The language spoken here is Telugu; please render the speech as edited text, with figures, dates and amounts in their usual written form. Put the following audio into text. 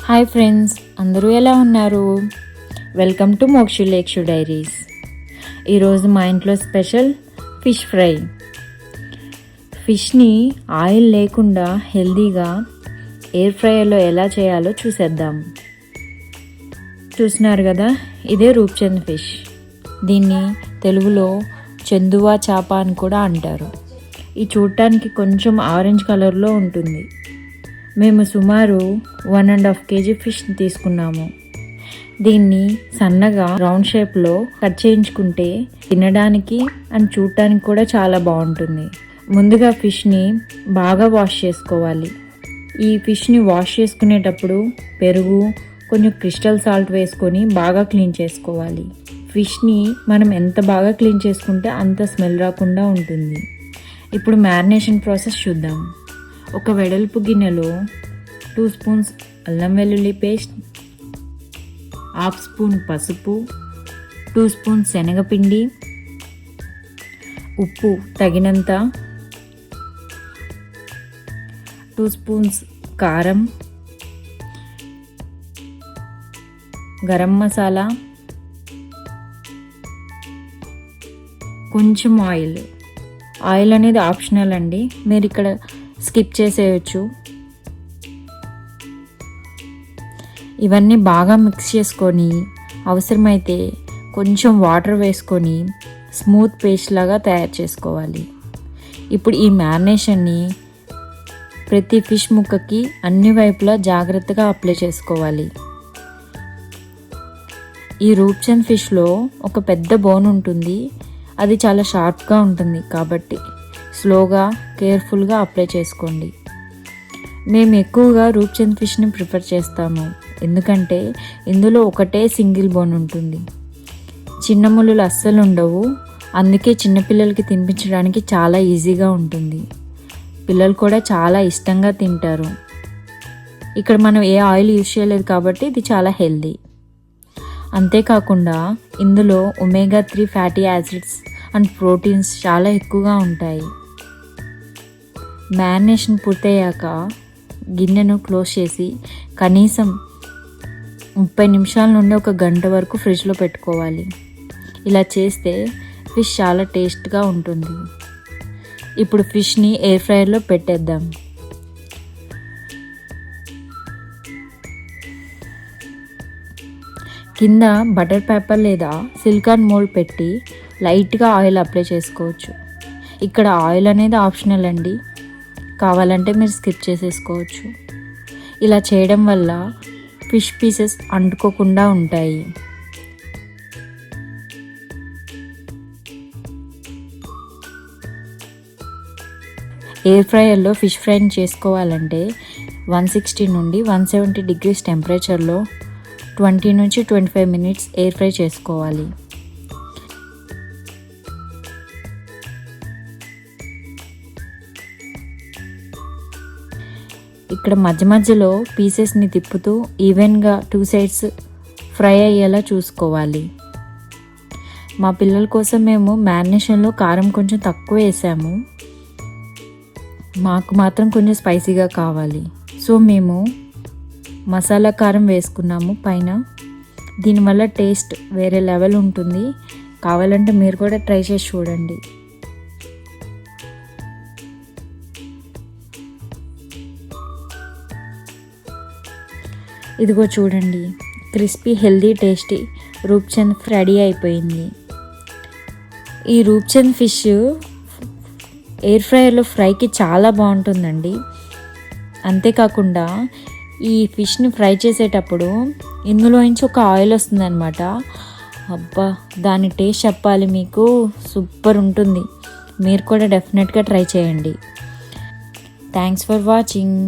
హాయ్ ఫ్రెండ్స్, అందరూ ఎలా ఉన్నారు? వెల్కమ్ టు మోక్షులేక్షు డైరీస్. ఈరోజు మా ఇంట్లో స్పెషల్ ఫిష్ ఫ్రై. ఫిష్ని ఆయిల్ లేకుండా హెల్దీగా ఎయిర్ ఫ్రైయర్లో ఎలా చేయాలో చూసేద్దాం. చూస్తున్నారు కదా, ఇదే రూప్చంద్ ఫిష్. దీన్ని తెలుగులో చందువా చేప అని కూడా అంటారు. ఇది చూడటానికి కొంచెం ఆరెంజ్ కలర్లో ఉంటుంది. మేము సుమారు 1.5 kg ఫిష్ని తీసుకున్నాము. దీన్ని సన్నగా రౌండ్ షేప్లో కట్ చేయించుకుంటే తినడానికి అండ్ చూడటానికి కూడా చాలా బాగుంటుంది. ముందుగా ఫిష్ని బాగా వాష్ చేసుకోవాలి. ఈ ఫిష్ని వాష్ చేసుకునేటప్పుడు పెరుగు, కొంచెం క్రిస్టల్ సాల్ట్ వేసుకొని బాగా క్లీన్ చేసుకోవాలి. ఫిష్ని మనం ఎంత బాగా క్లీన్ చేసుకుంటే అంత స్మెల్ రాకుండా ఉంటుంది. ఇప్పుడు మ్యారినేషన్ ప్రాసెస్ చూద్దాం. ఒక వెడల్పు గిన్నెలో 2 స్పూన్స్ అల్లం వెల్లుల్లి పేస్ట్, 1/2 స్పూన్ పసుపు, 2 స్పూన్స్ శనగపిండి, ఉప్పు తగినంత, 2 స్పూన్స్ కారం, గరం మసాలా, కొంచెం ఆయిల్ అనేది ఆప్షనల్ అండి, మీరు ఇక్కడ స్కిప్ చేసేయచ్చు. ఇవన్నీ బాగా మిక్స్ చేసుకొని అవసరమైతే కొంచెం వాటర్ వేసుకొని స్మూత్ పేస్ట్ లాగా తయారు చేసుకోవాలి. ఇప్పుడు ఈ మ్యారినేషన్ని ప్రతి ఫిష్ ముక్కకి అన్ని వైపులా జాగ్రత్తగా అప్లై చేసుకోవాలి. ఈ రూప్చంద్ ఫిష్లో ఒక పెద్ద బోన్ ఉంటుంది. అది చాలా షార్ప్గా ఉంటుంది కాబట్టి స్లోగా కేర్ఫుల్గా అప్లై చేసుకోండి. మేము ఎక్కువగా రూప్చంద్ ఫిష్ని ప్రిఫర్ చేస్తాము, ఎందుకంటే ఇందులో ఒకటే సింగిల్ బోన్ ఉంటుంది. చిన్న ముళ్ళులు అస్సలు ఉండవు. అందుకే చిన్నపిల్లలకి తినిపించడానికి చాలా ఈజీగా ఉంటుంది. పిల్లలు కూడా చాలా ఇష్టంగా తింటారు. ఇక్కడ మనం ఏ ఆయిల్ యూజ్ చేయలేదు కాబట్టి ఇది చాలా హెల్దీ. అంతేకాకుండా ఇందులో omega 3 fatty acids and proteins చాలా ఎక్కువగా ఉంటాయి. మ్యారినేషన్ పూర్తయ్యాక గిన్నెను క్లోజ్ చేసి కనీసం 30 నిమిషాల నుండి 1 గంట వరకు ఫ్రిడ్జ్లో పెట్టుకోవాలి. ఇలా చేస్తే ఫిష్ చాలా టేస్ట్గా ఉంటుంది. ఇప్పుడు ఫిష్ని ఎయిర్ ఫ్రైయర్లో పెట్టేద్దాం. కింద బటర్ పేపర్ లేదా సిలికాన్ మోల్డ్ పెట్టి లైట్గా ఆయిల్ అప్లై చేసుకోవచ్చు. ఇక్కడ ఆయిల్ అనేది ఆప్షనల్ అండి, కావాలంటే మీరు స్కిప్ చేసేసుకోవచ్చు. ఇలా చేయడం వల్ల ఫిష్ పీసెస్ అంటుకోకుండా ఉంటాయి. ఎయిర్ ఫ్రైయర్లో ఫిష్ ఫ్రైని చేసుకోవాలంటే 160 నుండి 170 degrees టెంపరేచర్లో 20 నుంచి 25 minutes ఎయిర్ ఫ్రై చేసుకోవాలి. ఇక్కడ మధ్య మధ్యలో పీసెస్ని తిప్పుతూ ఈవెన్గా 2 sides ఫ్రై అయ్యేలా చూసుకోవాలి. మా పిల్లల కోసం మేము మ్యారినేషన్లో కారం కొంచెం తక్కువ వేసాము. మాకు మాత్రం కొంచెం స్పైసీగా కావాలి, సో మేము మసాలా కారం వేసుకున్నాము పైన. దీనివల్ల టేస్ట్ వేరే లెవెల్ ఉంటుంది. కావాలంటే మీరు కూడా ట్రై చేసి చూడండి. ఇదిగో చూడండి, crispy healthy tasty Roopchand ready అయిపోయింది. ఈ రూప్చంద్ ఫిష్ ఎయిర్ ఫ్రైయర్లో ఫ్రైకి చాలా బాగుంటుందండి. అంతేకాకుండా ఈ ఫిష్ని ఫ్రై చేసేటప్పుడు ఇందులో నుంచి ఒక ఆయిల్ వస్తుందన్నమాట. అబ్బా, దాని టేస్ట్ చెప్పాలి మీకు, సూపర్ ఉంటుంది. మీరు కూడా డెఫినెట్గా ట్రై చేయండి. Thanks for watching.